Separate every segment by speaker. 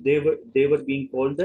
Speaker 1: they were being called the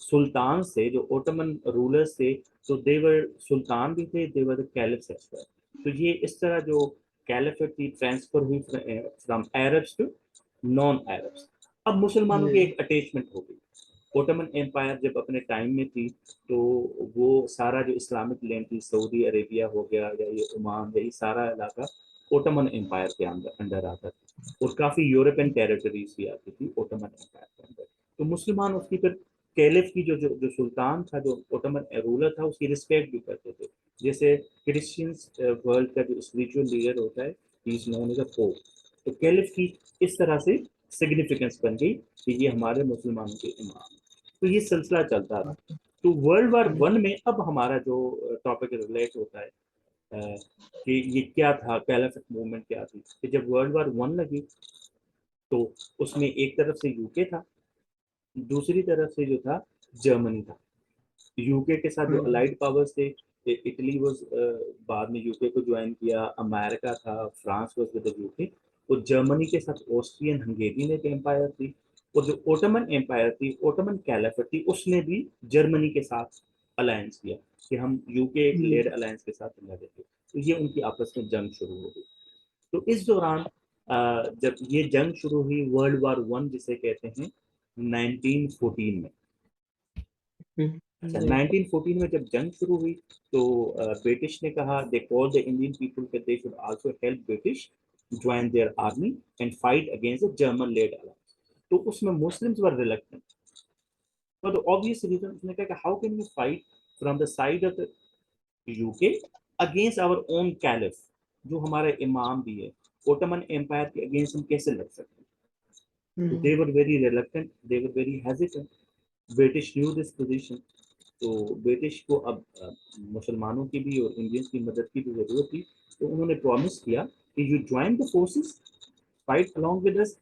Speaker 1: سلطان سے جو autumn rulers تھے تو دیور سلطان بھی تھے, they were the caliphs as well. تو یہ اس طرح جو کیلیفٹ تھی ٹرانسفر ہوئی from Arabs to non Arabs. اب مسلمانوں کی ایک اٹیچمنٹ ہو گئی. اوٹمن امپائر جب اپنے ٹائم میں تھی تو وہ سارا جو اسلامک لینڈ تھی, سعودی عربیہ ہو گیا یا یہ عمان, یہی سارا علاقہ اوٹمن امپائر کے انڈر آتا تھا, اور کافی یورپین ٹیریٹریز بھی آتی تھی اوٹمن امپائر کے اندر. تو مسلمان اس کی پھر کیلف کی جو سلطان تھا, جو اوٹمن رولر تھا, اس کی رسپیکٹ بھی کرتے تھے. جیسے کرسچنس ورلڈ کا جو اسپریچول لیڈر ہوتا ہے, ہی از نون ایز اے پوپ. تو کیلف کی اس طرح سے سگنیفیکینس بن گئی کہ یہ ہمارے مسلمانوں کے امام. تو یہ سلسلہ چلتا رہا. تو ورلڈ وار ون میں اب ہمارا جو ٹاپک ریلیٹ ہوتا ہے کہ یہ کیا تھا, کیلیفٹ موومنٹ کیا تھی. کہ جب ورلڈ وار ون لگی تو اس میں ایک طرف سے یو کے تھا, دوسری طرف سے جو تھا جرمنی تھا. یو کے کے ساتھ جو الائڈ پاورز تھے, اٹلی واز بعد میں یو کے کو جوائن کیا, امریکہ تھا, فرانس واز ود یو کے, اور جرمنی کے ساتھ آسٹرین ہنگیرین ایک امپائر تھی, اور جو اوٹمن امپائر تھی, اوٹمن کیلیفٹ تھی, اس نے بھی جرمنی کے ساتھ الائنس کیا کہ ہم یو کے لیڈ الائنس کے ساتھ لڑے تھے. تو یہ ان کی آپس میں جنگ شروع ہو گئی. تو اس دوران جب یہ جنگ شروع ہوئی ورلڈ وار ون جسے کہتے ہیں 1914 میں. 1914 میں جب جنگ شروع ہوئی تو برٹش نے کہا, دے کال دا انڈین پیپل کہ they should also help British join their army and fight against the German led alliance. تو اس میں Muslims were reluctant. For the obvious reason, اس نے کہا کہ how can we fight from the side of the UK against our own caliph, جو ہمارے امام بھی ہے, Ottoman Empire کے against ہم کیسے لڑ سکتے ہیں. They were very reluctant, they were very hesitant. British knew this position. تو برٹش کو اب مسلمانوں کی بھی اور انڈینس کی مدد کی بھی ضرورت تھی. تو انہوں نے پرومس کیا کہ you join the forces, fight along with us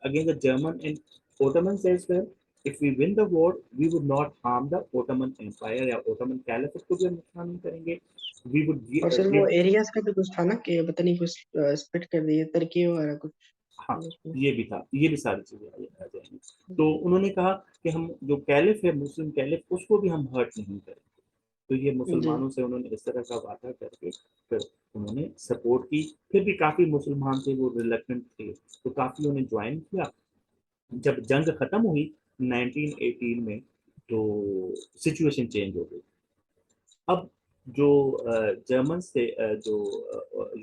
Speaker 1: against the German and Ottomans as well. If we win the war, we would not harm the Ottoman Empire یا Ottoman Caliphate کو بھی ہم نقصان نہیں کریں گے. We would
Speaker 2: اور سر وہ ایریاز کا بھی کچھ تھا نا کہ پتہ نہیں کچھ اسپلٹ کر دیے ترکی وغیرہ کچھ.
Speaker 1: ہاں یہ بھی تھا, یہ بھی ساری چیزیں آ جائیں گی. تو انہوں نے کہا کہ ہم جو کیلف ہے مسلم کیلف, اس کو بھی ہم ہرٹ نہیں کریں گے. تو یہ مسلمانوں سے انہوں نے اس طرح کا وعدہ کر کے پھر انہوں نے سپورٹ کی. پھر بھی کافی مسلمان تھے وہ ریلیکٹنٹ تھے, تو کافی انہوں نے جوائن کیا. جب جنگ ختم ہوئی 1918 میں تو سچویشن چینج ہو گئی. اب جو جرمنس تھے, جو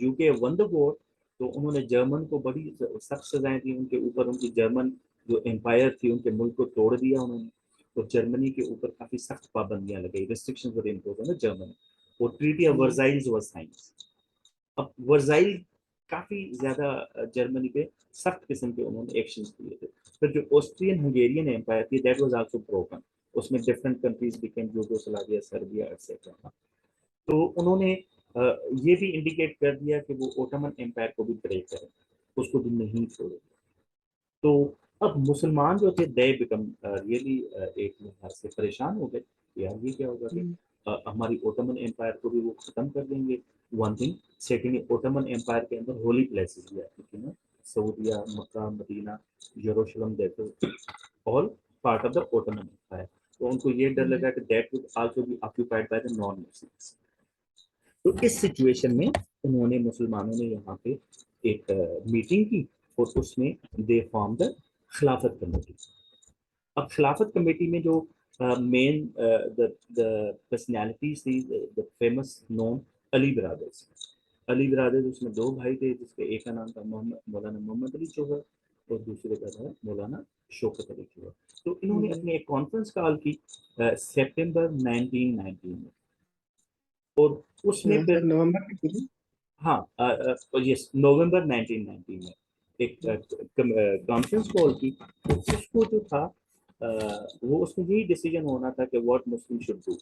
Speaker 1: یو کے ون دا وار, تو انہوں نے جرمن کو بڑی سخت سزائیں دی ان کے اوپر. ان کی جرمن جو امپائر تھی ان کے ملک کو توڑ دیا انہوں نے, اور جرمنی کے اوپر کافی سخت پابندیاں لگائی, restrictions were imposed on Germany. اور ٹریٹی آف ورسائلز واز سائنڈ. اب ورسائل کافی زیادہ جرمنی پہ سخت قسم کے انہوں نے ایکشنز لیے تھے. پھر جو آسٹرین ہنگیرین امپائر تھی دیٹ واز آلسو بروکن. اس میں different countries became Yugoslavia, Serbia et cetera. تو انہوں نے یہ بھی انڈیکیٹ کر دیا کہ وہ اوٹمن امپائر کو بھی بریک کریں, اس کو بھی نہیں چھوڑے. تو اب مسلمان جو تھے دے بیکم ریئلی ایک لحاظ سے پریشان ہو گئے کہ یار یہ کیا ہوگا کہ ہماری اوٹمن امپائر کو بھی وہ ختم کر دیں گے. One thing. Secondly Ottoman empire کے اندر ہولی پلیسز بھی آتی تھی نا, سعودیہ, Mecca, Medina, Jerusalem, that all part of the Ottoman empire. تو ان کو یہ ڈر لگا کہ that would also be occupied by the non Muslims. تو اس سچویشن میں انہوں نے مسلمانوں نے یہاں پہ ایک میٹنگ کی, اور اس میں دے فارم دا خلافت کمیٹی. اب خلافت کمیٹی میں جو مین پرسنالٹیز تھی, the famous known Ali brothers. Ali brothers اس میں دو بھائی تھے, جس کے ایک کا نام تھا مولانا محمد علی جوہر, اور دوسرے کا تھا مولانا شوکت علی جوہر. تو انہوں نے اپنی ایک کانفرنس کال کی سپٹمبر 1919 میں, اور اس میں پھر ہاں یس نومبر 1919 میں ایک کانفرنس کال کی. اس کو جو تھا وہ اس میں یہی ڈیسیجن ہونا تھا کہ واٹ مسلم شوڈ ڈو.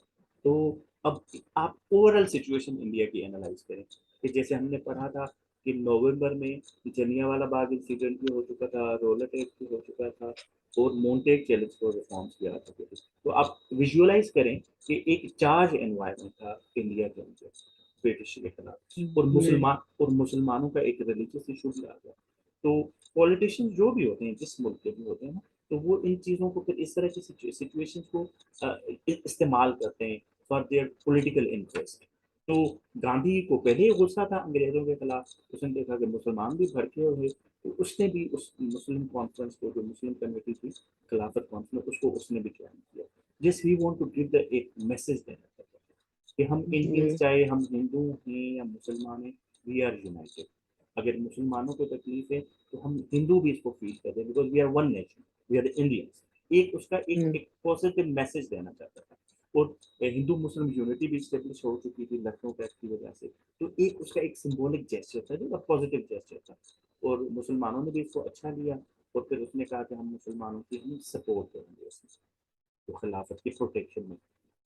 Speaker 1: تو اب آپ اوور آل سچویشن انڈیا کی انالائز کریں کہ جیسے ہم نے پڑھا تھا کہ نومبر میں جلیاں والا باغ انسیڈنٹ بھی ہو چکا تھا, رولٹ ایکٹ بھی ہو چکا تھا, اور مونٹیگ چیلنج کو ریفارمس کیا تھا. تو آپ ویژولائز کریں کہ ایک چارج انوائرمنٹ تھا انڈیا کے اندر برٹش کے خلاف, اور مسلمانوں کا ایک ریلیجیس ایشو بھی آ گیا. تو پولیٹیشین جو بھی ہوتے ہیں جس ملک کے بھی ہوتے ہیں نا, تو وہ ان چیزوں کو پھر اس طرح کی سچویشن کو استعمال کرتے ہیں فار دیئر پولیٹیکل انٹرسٹ. تو گاندھی کو پہلے ہی غصہ تھا انگریزوں کے خلاف، اس نے دیکھا کہ مسلمان بھی بھڑکے ہوئے، تو اس نے بھی اس مسلم کانفرنس کو، جو مسلم کمیٹی تھی خلافت کانفرنس، اس کو اس نے بھی جوائن کیا. جس we want to give the ایک میسج دینا چاہتے ہیں کہ ہم انڈینس چاہے ہم ہندو ہیں یا مسلمان ہیں، وی آر یونائٹیڈ. اگر مسلمانوں کو تکلیف ہے تو ہم ہندو بھی اس کو فیل کرتے ہیں، because we are one nation, we are the Indians. ایک اس کا ایک پازیٹیو میسج دینا چاہتا تھا. اور ہندو مسلم یونٹی بھی اسٹیبلش ہو چکی تھی لکھنؤ ایکٹ کی وجہ سے. تو ایک اس کا ایک سمبولک جیسچر تھا جو پازیٹیو جیسچر تھا، اور مسلمانوں نے بھی اس کو اچھا لیا. اور پھر اس نے کہا کہ ہم مسلمانوں کی ہم سپورٹ کریں گے اس میں تو خلافت کی پروٹیکشن میں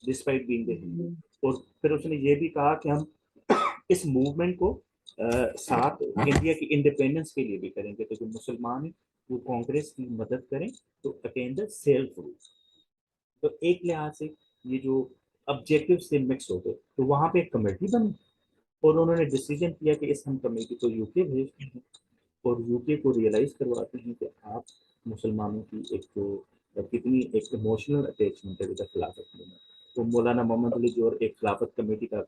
Speaker 1: ڈسپائٹ بینگ دا ہندو. اور پھر اس نے یہ بھی کہا کہ ہم اس موومنٹ کو ساتھ انڈیا کی انڈیپینڈنس کے لیے بھی کریں گے. تو جو مسلمان ہیں وہ کانگریس کی مدد کریں تو اٹین دا سیلف رول. تو ایک لحاظ سے یہ جو آبجیکٹو سے مکس ہو گئے، تو وہاں پہ ایک کمیٹی بنی اور انہوں نے ڈیسیجن کیا کہ اس ہم کمیٹی کو یو کے بھیجتے ہیں اور یو کے کو ریئلائز کرواتے ہیں کہ آپ مسلمانوں کی ایک جو کتنی ایک ایموشنل اٹیچمنٹ ہے ود خلافت میں. تو مولانا محمد علی جوہر ایک خلافت کمیٹی کا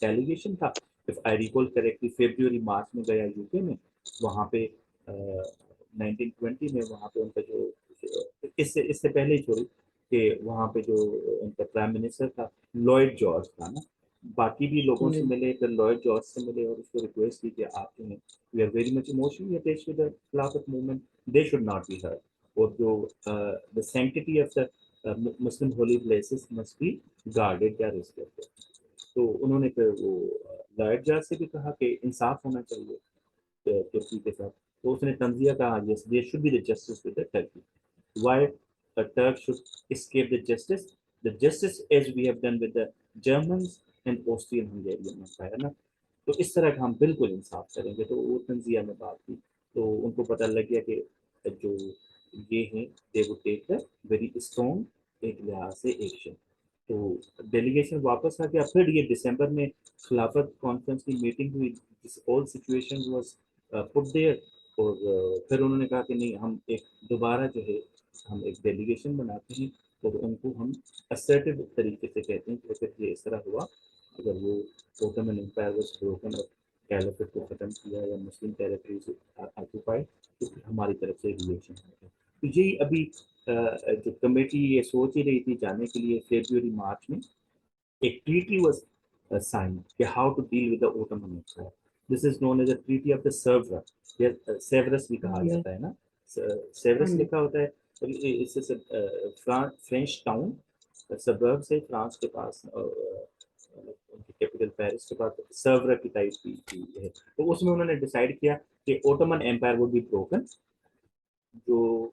Speaker 1: ڈیلیگیشن تھا، if I recall correctly February March میں گیا یو کے میں. وہاں پہ 1920 میں وہاں پہ ان کا جو اس سے پہلے ہی چھوڑی کہ وہاں پہ جو ان کا پرائم منسٹر تھا لوئڈ جارج تھا نا. باقی بھی لوگوں سے ملے، پھر لوئڈ جارج سے ملے اور اس کو ریکویسٹ کی کہ آپ جو ہیں we are very much emotionally attach with the Khilafat movement, they should not be hurt. اور جو the sanctity of the Muslim holy places must be guarded یا ریسپیکٹڈ. تو انہوں نے پھر وہ لوئڈ جارج سے بھی کہا کہ انصاف ہونا چاہیے ترکی کے ساتھ. تو اس نے تنزیہ کہا yes there should be the justice with the Turkey. Why the Turks should escape the justice as we have done with the Germans and Austrian-Hungarian Empire نا. تو اس طرح کا ہم بالکل انصاف کریں گے. تو وہ تنزیہ میں بات کی تو ان کو پتہ لگ گیا کہ جو یہ ہیں they would take a very strong ایک لحاظ سے ایکشن. تو ڈیلیگیشن واپس آ گیا. پھر یہ دسمبر میں خلافت کانفرنس کی میٹنگ ہوئی. all situation was put there. اور پھر انہوں نے کہا کہ نہیں ہم ایک دوبارہ جو ہے ہم ایک ڈیلیگیشن بناتے ہیں اور ان کو ہم اسرٹیو طریقے سے کہتے ہیں کہ اگر یہ اس طرح ہوا، اگر وہ اوٹمن امپائر واز بروکن اور کیلیفٹ کو ختم کیا یا مسلم ٹیریٹریز آکوپائڈ، تو پھر ہماری طرف سے ریلیشن ہوگا. تو یہی ابھی جو کمیٹی یہ سوچ ہی رہی تھی جانے کے لیے فیبروری مارچ میں ایک ٹریٹی واز سائن کہ how to deal with the Ottoman Empire. This is known as a treaty of the Sevres بھی کہا جاتا ہے نا. سیورس لکھا ہوتا ہے فرینچ ٹاؤن سبرب سے فرانس کے پاس کیپٹل پیرس کے پاس سرور کی ٹائپ کی ہے. تو اس میں انہوں نے ڈیسائیڈ کیا کہ Ottoman empire would be broken. جو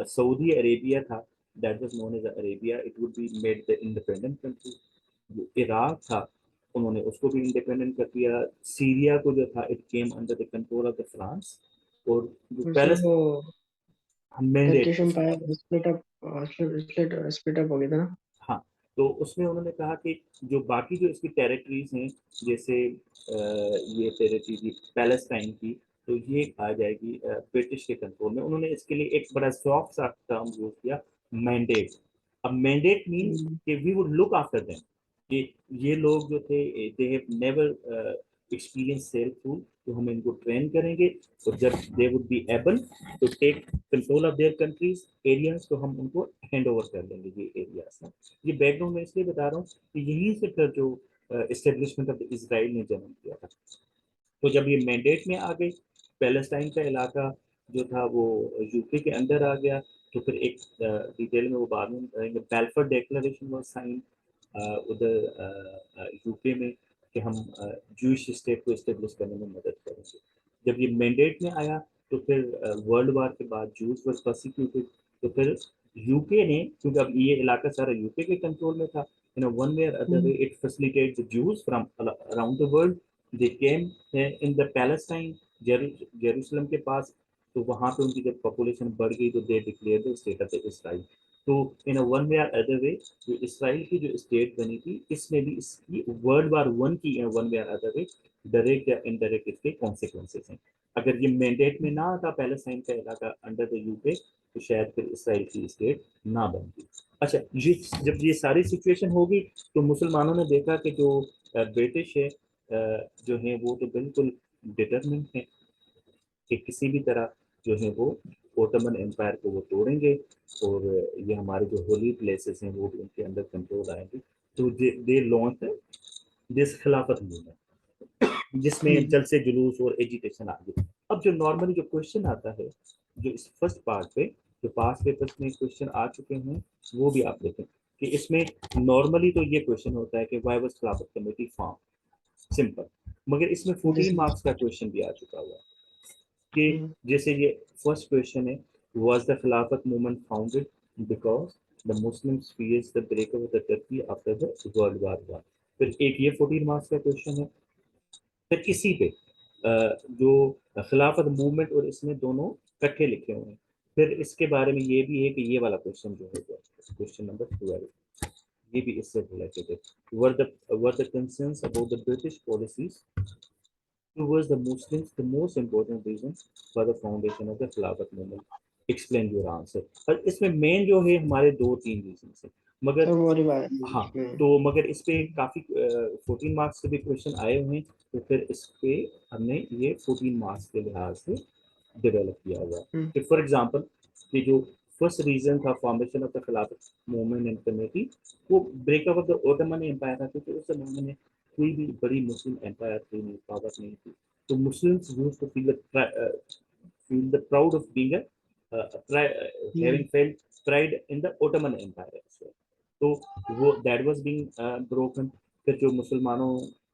Speaker 1: سعودی عربیہ تھا that was known as Arabia it would be made the independent country. جو عراق تھا انہوں نے اس کو بھی انڈیپینڈنٹ کر دیا. سیریا کو جو تھا it came under the control of the France. اور جو پیلس
Speaker 2: ٹرکش امپائر سپلٹ اپ ہو گیا تھا نا.
Speaker 1: ہاں تو اس میں انہوں نے کہا کہ جو باقی جو اس کی ٹیریٹریز ہیں جیسے یہ ٹیریٹری پیلسٹائن کی تو یہ آ جائے گی برٹش کے کنٹرول میں. انہوں نے اس کے لیے ایک بڑا سافٹ سا ٹرم یوز کیا مینڈیٹ. اب مینڈیٹ مینس کہ we would look after them کہ یہ لوگ جو تھے they have never experience self rule, تو ہم ان کو ٹرین کریں گے اور جب they would be able to take control of their countries areas تو ہم ان کو ہینڈ اوور کر دیں گے یہ ایریاز. یہ بیک گراؤنڈ میں اس لیے بتا رہا ہوں کہ یہیں سے پھر جو اسٹیبلشمنٹ آف اسرائیل نے جنم کیا تھا. تو جب یہ مینڈیٹ میں آ گئی پیلسٹائن کا علاقہ جو تھا وہ یو کے اندر آ گیا. تو پھر ایک ڈیٹیل میں وہ بعد میں کریں گے. بیلفر ڈیکلریشن واز سائن ادھر یو کے میں کہ ہم جوئش اسٹیٹ کو اسٹیبلش کرنے میں مدد کریں گے. جب یہ مینڈیٹ میں آیا تو پھر ورلڈ وار کے بعد جوز واز پرسیکیوٹڈ. تو پھر یو کے نے کیونکہ اب یہ علاقہ سارا یو کے کنٹرول میں تھا one way or other way it facilitated the Jews from around the world. They came in the Palestine, Jerusalem کے پاس. تو وہاں پہ ان کی جب پاپولیشن بڑھ گئی تو they declared the state of Israel. تو in a one way or other way جو اسرائیل کی جو اسٹیٹ بنی تھی اس میں بھی اس کی ورلڈ وار ون کی ون وے اور ادر وے ڈائریکٹ یا انڈائریکٹ اس کے کانسیکوینسز ہیں. اگر یہ مینڈیٹ میں نہ آتا پیلسٹائن کا علاقہ انڈر دا یو کے تو شاید پھر اسرائیل کی اسٹیٹ نہ بنتی. اچھا جب یہ ساری سچویشن ہوگی تو مسلمانوں نے دیکھا کہ جو برٹش ہے جو ہیں وہ تو بالکل ڈٹرمنٹ ہیں کہ کسی بھی طرح جو ہے وہ اوٹمن امپائر کو وہ توڑیں گے اور یہ ہمارے جو ہولی پلیسز ہیں وہ بھی ان کے اندر کنٹرول آئیں گے. تو دے لانچ دس خلافت موومنٹ جس میں جلد سے جلوس اور ایجیٹیشن آ گئی. اب جو نارملی جو کوشچن آتا ہے جو اس فرسٹ پارٹ پہ جو پاس پیپرس میں کوشچن آ چکے ہیں وہ بھی آپ دیکھیں کہ اس میں نارملی تو یہ کوشچن ہوتا ہے کہ وائی واز خلافت کمیٹی فارم, سمپل. مگر اس میں 14 مارکس کا کوشچن بھی آ چکا ہوا ہے کہ جیسے یہ فرسٹ کوشچن ہے was the Khilafat movement founded because the Muslims fears the break up of the Turkey after the world war 1. پھر ایک یہ 14 مارکس کا کوشچن ہے. پھر اسی پہ جو خلافت موومنٹ اور اس میں دونوں کٹھے لکھے ہوئے ہیں. پھر اس کے بارے میں یہ بھی ہے کہ یہ والا کوشچن جو ہے کوشچن نمبر 12 یہ بھی اس سے ریلیٹڈ ہے. were the concerns about the British policies towards the Muslims the most important reason for the foundation of the Khilafat movement? Explain your answer. اور اس میں مین جو ہے ہمارے 2-3 ریزنس ہیں مگر ہاں تو مگر اس پہ کافی 14 مارکس کے بھی کوشچن آئے ہوئے ہیں تو پھر اس پہ ہم نے یہ 14 مارکس کے لحاظ سے ڈیولپ کیا ہوا ہے. کہ فار ایگزامپل کہ جو فرسٹ ریزن تھا formation of the Khilafat movement and committee وہ break up of the Ottoman empire تھا کیونکہ اس زمانے میں کوئی بھی بڑی مسلم امپائر تھی نہیں, پاور نہیں تھی. تو Muslims used to feel the proud of being having felt pride in the Ottoman Empire as well. تو وہ دیٹ واز بینگ بروکن. پھر جو مسلمانوں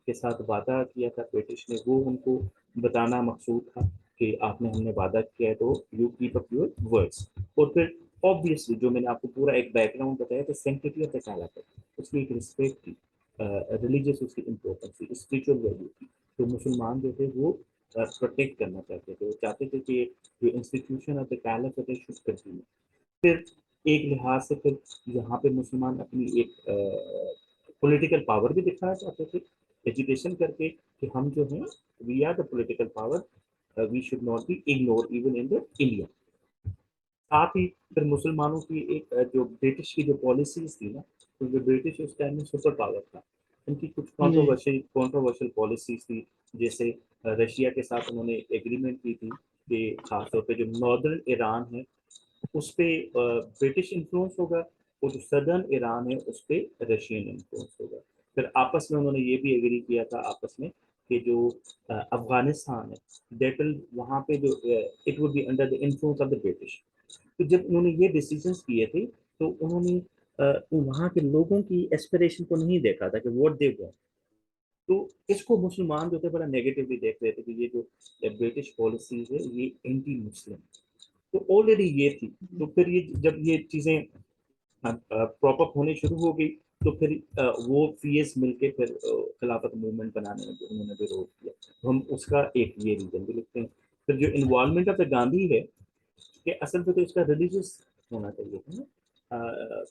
Speaker 1: کے ساتھ وعدہ کیا تھا برٹش نے وہ ان کو بتانا مقصود تھا کہ آپ نے ہم نے وعدہ کیا ہے تو you keep up your words. اور پھر آبویسلی جو میں نے آپ کو پورا ایک بیک گراؤنڈ بتایا کہ سینکٹیٹی آف دا خلافت اس کی ایک رسپیکٹ تھی, ریلیجیس اس کی امپورٹنس تھی, اسپریچول ویلیو تھی. تو مسلمان جو تھے وہ پروٹیکٹ کرنا چاہتے تھے, وہ چاہتے تھے کہ جو انسٹیٹیوشن آف دا خلافت شوڈ کنٹینیو. پھر ایک لحاظ سے پھر یہاں پہ مسلمان اپنی ایک پولیٹیکل پاور بھی دکھانا چاہتے تھے ایجوکیشن کر کے کہ ہم جو ہیں we are the political power, we should not be ignore even in the India. ساتھ ہی پھر مسلمانوں کی ایک جو برٹش کی جو پالیسیز تھی نا, کیونکہ برٹش اس ٹائم میں سپر پاور تھا, ان کی کچھ کانٹروورشل پالیسیز تھی. جیسے رشیا کے ساتھ انہوں نے ایگریمنٹ کی تھی کہ خاص طور پہ جو ناردرن ایران ہے اس پہ برٹش انفلوئنس ہوگا اور جو سدرن ایران ہے اس پہ رشین انفلوئنس ہوگا. پھر آپس میں انہوں نے یہ بھی ایگری کیا تھا آپس میں کہ جو افغانستان ہے دیٹ ول وہاں پہ جو it would be under the influence of the British. تو جب انہوں نے یہ ڈیسیجنس کیے تھے تو انہوں نے وہاں کے لوگوں کی ایسپریشن کو نہیں دیکھا تھا کہ واٹ دے وانٹ. تو اس کو مسلمان جو تھے بڑا نیگیٹولی دیکھ رہے تھے کہ یہ جو برٹش پالیسیز ہے یہ اینٹی مسلم. تو آلریڈی یہ تھی. تو پھر یہ جب یہ چیزیں پراپ اپ ہونے شروع ہو گئی تو پھر وہ فیس مل کے پھر خلافت موومنٹ بنانے میں انہوں نے بھی روک کیا. ہم اس کا ایک یہ ریزن بھی لکھتے ہیں. پھر جو انوالومنٹ آف دا گاندھی ہے کہ اصل پہ تو اس کا ریلیجیس ہونا چاہیے تھا نا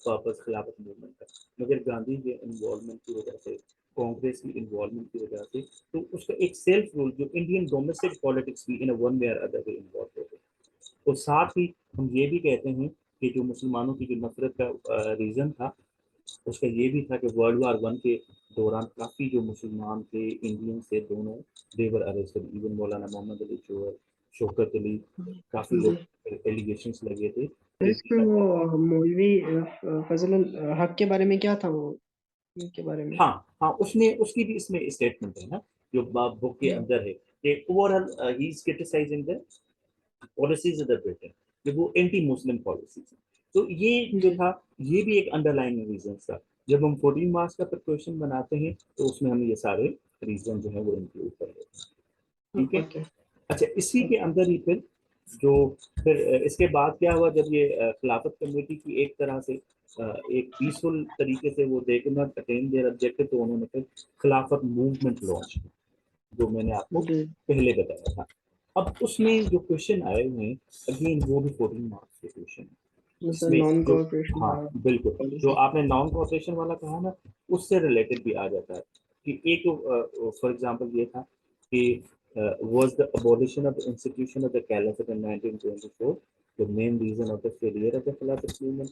Speaker 1: پرپز خلافت موومنٹ کا, مگر گاندھی کے انوالومنٹ کی وجہ سے کانگریس کی انوالومنٹ کی وجہ سے تو اس کا ایک سیلف رول جو انڈین ڈومیسٹک پالیٹکس بھی ان ون وے اور ادر وے انوالو ہو گئے. اور ساتھ ہی ہم یہ بھی کہتے ہیں کہ جو مسلمانوں کی جو نفرت کا ریزن تھا اس کا یہ بھی تھا کہ ورلڈ وار 1 کے دوران کافی جو مسلمان تھے انڈین سے دونوں دیور اریسٹڈ. ایون مولانا محمد علی جوہر, شوکت علی, کافی لوگ ایلیگیشنس لگے تھے.
Speaker 2: اس میں وہ مولوی فضل الحق کے بارے میں کیا تھا وہ کے بارے میں؟
Speaker 1: ہاں اس نے اس کی بھی اس میں اسٹیٹمنٹ ہے نا جو بک کے اندر ہے کہ over all he is criticizing the policies of the Britain کہ وہ اینٹی مسلم پالیسیز ہیں. تو یہ جو تھا یہ بھی ایک انڈر لائن ریزن تھا. جب ہم 14 مارکس کا کویشچن بناتے ہیں تو اس میں ہم یہ سارے ریزن جو ہے وہ انکلوڈ کر لیتے ہیں. ٹھیک ہے. اچھا اسی کے اندر ہی پھر جو پھر اس کے بعد کیا ہوا جب یہ خلافت کمیٹی کی ایک طرح سے ایک پیسفل طریقے سے وہ they not attain their objective تو انہوں نے پھر خلافت موومنٹ لانچ کی جو میں نے آپ کو پہلے بتایا تھا. اب اس میں جو کویشچن آئے ہوئے ہیں اگین وہ بھی 14 مارکس کے کویشچن ہیں. اس میں ہاں بالکل جو آپ نے نان کوآپریشن والا کہا نا اس سے ریلیٹڈ بھی آ جاتا ہے کہ ایک فار ایگزامپل یہ تھا کہ was the abolition of the institution of the caliphate in 1924 the main reason of the failure of the Khilafat movement.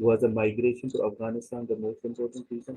Speaker 1: was a migration to Afghanistan, the most important reason.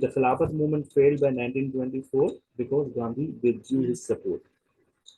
Speaker 1: the Khilafat movement failed by 1924 because Gandhi withdrew his support.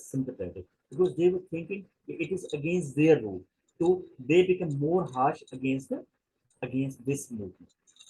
Speaker 1: sympathetic because they were thinking it is against their rule, so they become more harsh against this movement.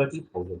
Speaker 1: 30,000.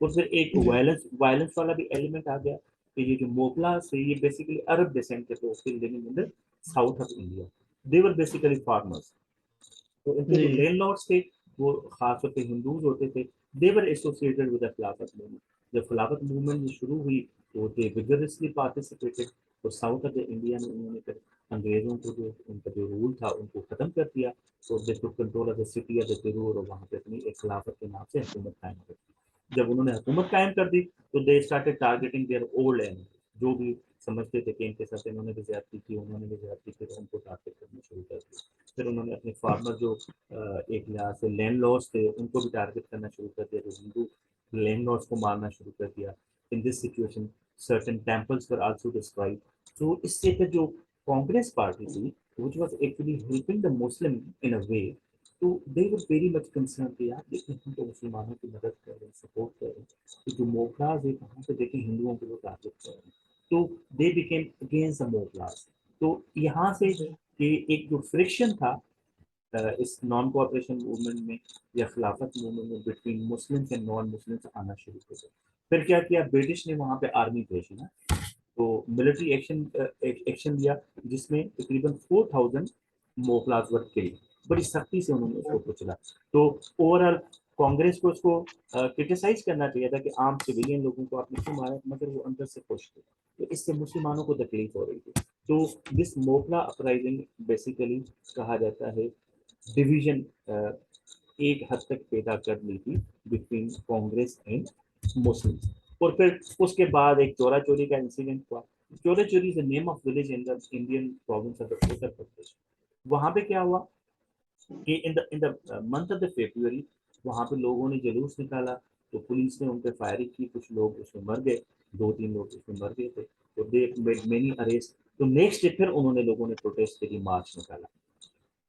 Speaker 1: اور پھر ایک violence والا بھی element آ گیا کہ یہ جو موکلاس ہے یہ بیسیکلی عرب ڈیسینٹ کے تو living in the south of India. They were basically farmers. تو ان کے جو
Speaker 2: جی
Speaker 1: لینڈ لارڈس تھے وہ خاص طور پہ ہندوز ہوتے تھے. دے ور associated with the Khilafat movement. جب خلافت موومنٹ شروع ہوئی تو دے وگرسلی پارٹیسپیٹڈ. اور ساؤتھ آف انڈیا میں انہوں نے پھر انگریزوں کو جو ان کا جو رول تھا ان کو ختم کر دیا. تو they took control of the city of the ترور اور وہاں پہ اپنی ایک خلافت کے نام سے حکومت قائم کر دی. جب انہوں نے حکومت قائم کر دی تو they started targeting their old end. جو بھی سمجھتے تھے کہ ان کے ساتھ انہوں نے بھی زیادتی کی انہوں نے بھی زیادتی کی تو ان کو ٹارگیٹ کرنا شروع کر دیا. پھر انہوں نے اپنے فارمر جو ایک لحاظ سے لینڈ لارڈس تھے ان کو بھی ٹارگیٹ کرنا شروع کر دیا. جو ہندو لینڈ لارڈس کو مارنا شروع کر دیا. In this situation certain temples were also destroyed. تو اس سے پھر جو کانگریس پارٹی تھی which was actually helping the Muslim in a way. تو they were very much concerned کہ یار دیکھیں ہم تو مسلمانوں کی مدد کر رہے ہیں سپورٹ کر رہے ہیں کہ جو موکلاز ہے کہاں پہ دیکھیں ہندوؤں کو وہ ٹارگیٹ کر رہے ہیں. تو they became against the موکلاز. تو یہاں سے کہ ایک جو فرکشن تھا اس نان کوآپریشن موومنٹ میں یا خلافت موومنٹ میں between Muslims and non Muslims آنا شروع ہو گیا. پھر کیا کیا برٹش نے وہاں پہ آرمی بھیجی نا. تو ملٹری ایکشن لیا جس میں تقریباً 4000 موکلاز ور کل. بڑی سختی سے انہوں نے اس کو کچلا. تو اوور آل کانگریس کو اس کو کرٹیسائز کرنا چاہیے تھا کہ عام سویلین لوگوں کو آپ نے کیوں مارا مگر وہ اندر سے خوش تھے. تو اس سے مسلمانوں کو تکلیف ہو رہی تھی. تو دس موکلا اپرائزنگ بیسیکلی کہا جاتا ہے ڈویژن ایک حد تک پیدا کر لی تھی بٹوین کانگریس اینڈ مسلم. اور پھر اس کے بعد ایک چورا چوری کا انسیڈنٹ ہوا. Chaura Chauri is name of village in Indian province of Uttar Pradesh. وہاں پہ کیا ہوا کہ in the month of the February وہاں پہ لوگوں نے جلوس نکالا تو پولیس نے ان پہ فائرنگ کی. کچھ لوگ اس میں مر گئے 2-3 لوگ اس میں مر گئے تھے. تو دے میڈ مینی اریسٹ. تو نیکسٹ ڈے پھر انہوں نے لوگوں نے پروٹیسٹ کے لیے مارچ نکالا.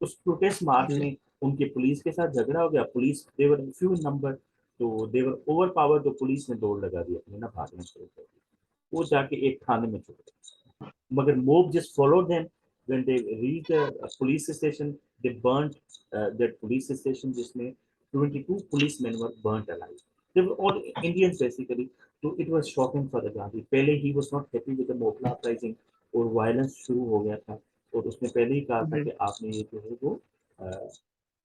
Speaker 1: اس پروٹیسٹ مارچ میں ان کے پولیس کے ساتھ جھگڑا ہو گیا. پولیس دے ور فیو نمبر تو دے ور اوور پاور. تو پولیس نے دوڑ لگا دی اپنے نہ بھاگنا شروع کر دیا. وہ جا کے ایک تھانے میں چھپ گئے. مگر mob just follow them. when they reached the police station they burnt that police station جس میں 22 policemen were burnt alive. They were all Indians basically. So it was shocking for the Gandhi. پہلے he was not happy with the Mokla uprising اور violence شروع ہو گیا تھا. اور اس نے پہلے ہی کہا تھا کہ آپ نے یہ جو ہے وہ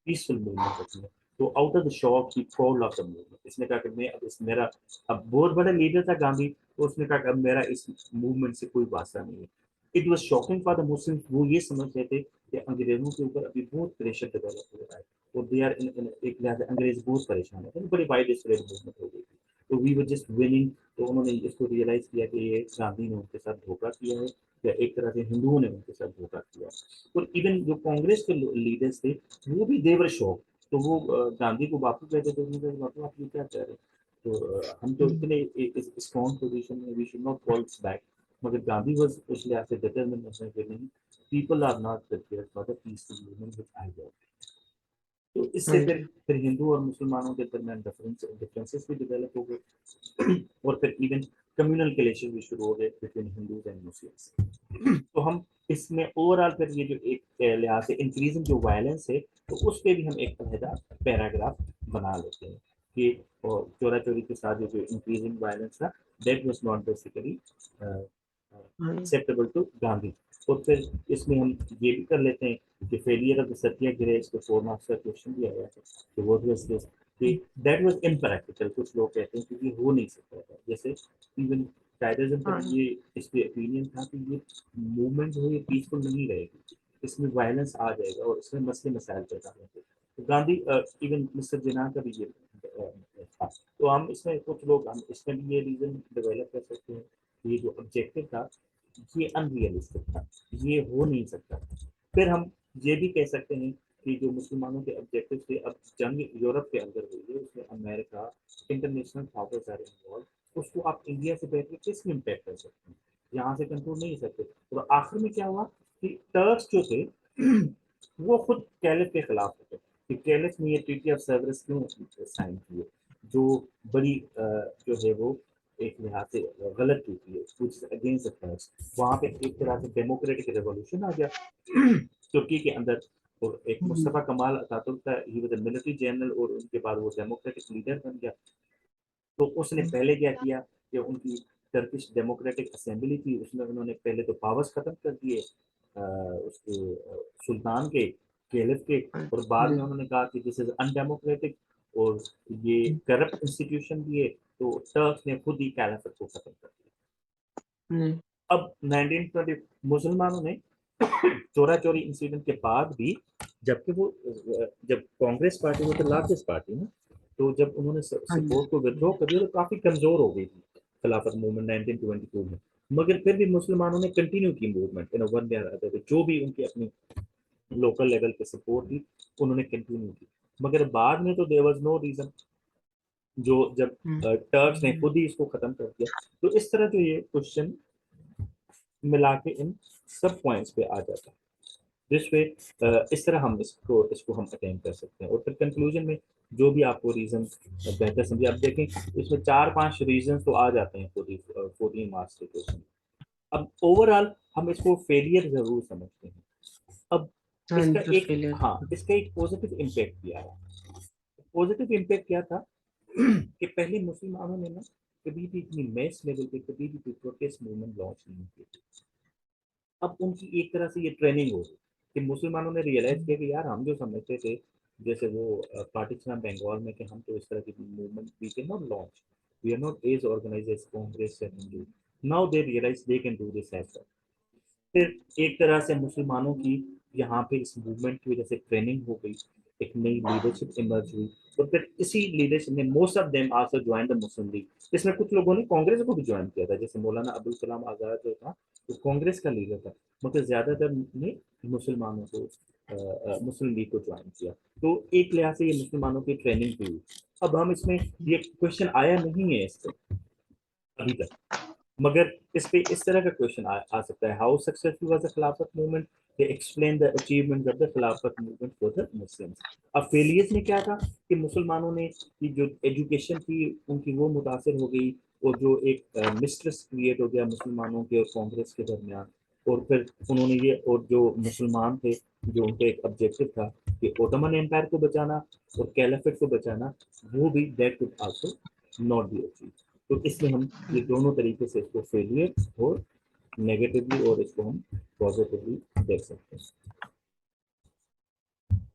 Speaker 1: پیسفل موومنٹ رکھنا ہے. تو out of the shock he fall of the movement. اس نے کہا کہ میں اب اس میرا اب بہت بڑا لیڈر تھا گاندھی. تو اس نے کہا کہ اب میرا اس موومنٹ سے کوئی واسطہ نہیں ہے. It was shocking for the Muslim. وہ یہ سمجھ رہے تھے کہ انگریزوں کے اوپر ابھی بہت پریشر ڈیولپ ہو رہا ہے اور دے آر ایک لحاظ انگریز بہت پریشان ہے. بڑی وائڈ اسپریڈ موومنٹ ہو گئی تھی. تو وی ور جسٹ وننگ. تو انہوں نے اس کو ریئلائز کیا کہ یہ گاندھی نے ان کے ساتھ دھوکہ کیا ہے یا ایک طرح سے ہندوؤں نے ان کے ساتھ دھوکہ کیا. اور ایون جو کانگریس کے لیڈرس تھے وہ بھی دیور شوق. تو وہ گاندھی کو باپو کہتے تھے باپو آپ یہ کیا کہہ رہے ہیں. تو ہم تو اتنے اسٹرانگ پوزیشن میں we should not fall back. مگر گاندھی واز اس لحاظ سے ڈٹرمنیشن کہ نہیں people are not prepared for the peaceful movement which I want. تو اس سے پھر ہندو اور مسلمانوں کے درمیان ڈفرینسز بھی ڈیولپ ہو گئے اور پھر ایون کمیونل کلیشز بھی شروع ہو گئے بٹوین ہندوز اینڈ مسلمس. تو ہم اس میں اوور آل پھر یہ جو ایک لحاظ سے انکریزنگ جو وائلنس ہے تو اس پہ بھی ہم ایک علیحدہ پیراگراف بنا لیتے ہیں کہ چورا چوری کے ساتھ جو انکریزنگ وائلنس تھا that was not basically acceptable to Gandhi. اور پھر اس میں ہم یہ بھی کر لیتے ہیں کہ فیلئر آف ستیہ گرہ اس کو 4 مارکس کا کوشچن دیا گیا ہے کہ واٹ واز دس کہ دیٹ واز امپریکٹیکل. کچھ لوگ کہتے ہیں کہ یہ ہو نہیں سکتا تھا. جیسے ایون قائداعظم کا یہ اس پہ اوپینین تھا کہ یہ موومنٹ جو ہے یہ پیسفل نہیں رہے گی. اس میں وائلنس آ جائے گا اور اس میں مسئلے مسائل پیدا ہوں گے. تو گاندھی ایون مسٹر جناح کا بھی یہ تھا. تو ہم اس میں کچھ لوگ ہم اس میں بھی یہ ریزن ڈیولپ کر سکتے ہیں کہ یہ جو آبجیکٹو تھا یہ ان ریئلسٹک تھا. یہ ہو نہیں سکتا. پھر ہم یہ بھی کہہ سکتے ہیں کہ جو مسلمانوں کے آبجیکٹو تھے اب جنگ یورپ کے اندر ہوئی ہے اس میں امریکہ انٹرنیشنل پاورز آر انوالو. اس کو آپ انڈیا سے بیٹھ کے کس میں امپیکٹ کر سکتے ہیں. یہاں سے کنٹرول نہیں سکتے. اور آخر میں کیا ہوا کہ ٹرکس جو تھے وہ خود کیلف کے خلاف ہوتے کہ کیلف نے یہ ٹریٹی آف سیورس کیوں سائن کیے جو بڑی جو ہے وہ ایک لحاظ سے غلط ہوتی ہے اگینسٹ ٹرکس. وہاں پہ ایک طرح سے ڈیموکریٹک ریولیوشن آ گیا ترکی کے اندر. اور ایک مصطفیٰ کمال اتاتürk کا he was a military general اور ان کے بعد وہ ڈیموکریٹک لیڈر بن گیا. تو اس نے پہلے کیا کیا کہ ان کی ٹرکش ڈیموکریٹک اسمبلی تھی، اس میں انہوں نے پہلے تو پاورز ختم کر دیے اس کے سلطان کے، کیلف کے، اور بعد میں انہوں نے کہا کہ دس از ان ڈیموکریٹک اور یہ کرپٹ انسٹیٹیوشن بھی ہے، تو ٹرک نے خود ہی کیلفٹ کو ختم کر دیا۔ اب 1920 مسلمانوں نے چورا چوری انسیڈنٹ کے بعد بھی، جبکہ وہ جب کانگریس پارٹی وہ تو لارجسٹ پارٹی نا، تو جب انہوں نے سپورٹ کو ودرو کر دیا تو کافی کمزور ہو گئی تھی خلافت موومنٹ 1922 میں، مگر پھر بھی مسلمانوں نے کنٹینیو کی موومنٹ، جو بھی ان کی اپنی لوکل لیول پہ سپورٹ تھی انہوں نے کنٹینیو کی، مگر بعد میں تو دیر واز نو ریزن، جو جب ٹرکس نے خود ہی اس کو ختم کر دیا۔ تو اس طرح جو یہ کوشچن ملا کے ان سب پوائنٹس پہ آ جاتا ہے، جس پہ اس طرح ہم اس کو ہم اٹینڈ کر سکتے ہیں، اور پھر کنکلوژن میں جو بھی آپ کو ریزن بہتر سمجھے، آپ دیکھیں اس میں 4-5 ریزنس تو آ جاتے ہیں 14 مارکس کے کوشچن۔ اب اوور آل ہم اس کو فیلئر ضرور سمجھتے ہیں۔ اب اس کا ایک پازیٹیو امپیکٹ بھی آیا۔ پازیٹیو امپیکٹ کیا تھا کہ پہلے مسلمانوں نے نا کبھی بھی اتنی میس لیول پہ کبھی بھی پروٹیسٹ موومنٹ لانچ نہیں کی۔ اب ان کی ایک طرح سے یہ ٹریننگ ہو گئی کہ مسلمانوں نے ریئلائز کیا کہ یار ہم جو سمجھتے تھے جیسے وہ پاکستان بنگال میں کہ ہم تو اس طرح کی movement we can not launch, we are not as organized as Congress and Hindu, now they realize they can do this as well. پھر ایک طرح سے مسلمانوں کی یہاں پہ اس موومنٹ کی وجہ سے ٹریننگ ہو گئی، ایک نئی لیڈرشپ ایمرج ہوئی، اور پھر اسی لیڈرشپ نے most of them also join the Muslim League. اس میں کچھ لوگوں نے کانگریس کو بھی جوائن کیا تھا، جیسے مولانا ابوالکلام آزاد جو تھا وہ کانگریس کا لیڈر تھا، مگر زیادہ تر نے مسلمانوں کو مسلم لیگ کو جوائن کیا، تو ایک لحاظ سے یہ مسلمانوں کی ٹریننگ ہوئی۔ اب ہم اس میں یہ کوشچن آیا نہیں ہے اس پہ ابھی تک، مگر اس پہ اس طرح کا کوشچن آ سکتا ہے، how successful was the Khilafat movement, explain the achievement of the Khilafat movement for the Muslims. اب فیلئرز میں کیا تھا کہ مسلمانوں نے کی جو ایجوکیشن تھی ان کی وہ متاثر ہو گئی، اور جو ایک مسٹرس کریٹ ہو گیا مسلمانوں کے اور کانگریس کے درمیان، اور پھر انہوں نے یہ، اور جو مسلمان تھے جو ان کا ایک آبجیکٹو تھا کہ اوٹمن امپائر کو بچانا اور کیلفٹ کو بچانا، وہ بھی that could also not be achieved. تو اس میں ہم یہ دونوں طریقے سے اس کو فیلئر اور نیگیٹولی اور اس کو ہم پازیٹیولی دیکھ سکتے ہیں۔